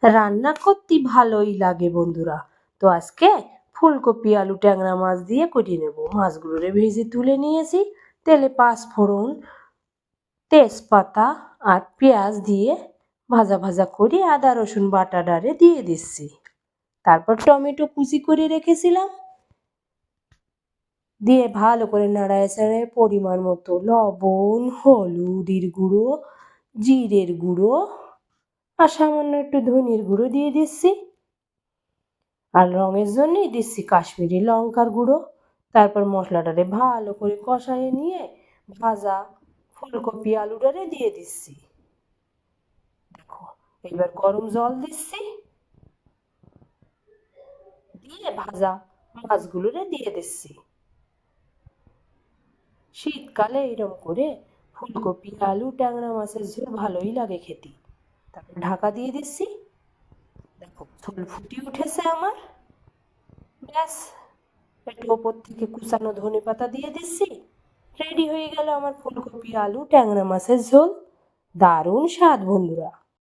রান্না করতে ভালোই লাগে বন্ধুরা। তো আজকে ফুলকপি আলু ট্যাংরা মাছ দিয়ে করে নেব। মাছগুলোরে ভেজে তুলে নিয়েছি। তেলে পাঁচফোড়ন, তেজপাতা আর পেঁয়াজ দিয়ে ভাজা ভাজা করে আদা রসুন বাটাটারে দিয়ে দিচ্ছি। তারপর টমেটো কুচি করে রেখেছিলাম দিয়ে ভালো করে নাড়ায় চাড়ায় পরিমাণ মতো লবণ, হলুদের গুঁড়ো, জিরের গুঁড়ো আর সামান্য একটু ধনের গুঁড়ো দিয়ে দিচ্ছি। আর রঙের জন্যই দিচ্ছি কাশ্মীরি লঙ্কার গুঁড়ো। তারপর মশলাটারে ভালো করে কষায়ে নিয়ে ভাজা ফুলকপি আলুটারে দিয়ে দিচ্ছি। দেখো, এবার গরম জল দিচ্ছি, দিয়ে ভাজা মাছগুলোরে দিয়ে দিচ্ছি। শীতকালে এরম করে ফুলকপি আলু ট্যাংরা মাছের ঝোল ভালোই লাগে খেতে। তারপর ঢাকা দিয়ে দিচ্ছি। দেখো, ঝোল ফুটিয়ে উঠেছে আমার। ব্যাস, একটু ওপর থেকে কুচানো ধনেপাতা দিয়ে দিচ্ছি। রেডি হয়ে গেল আমার ফুলকপি আলু ট্যাংরা মাছের ঝোল। দারুণ স্বাদ বন্ধুরা।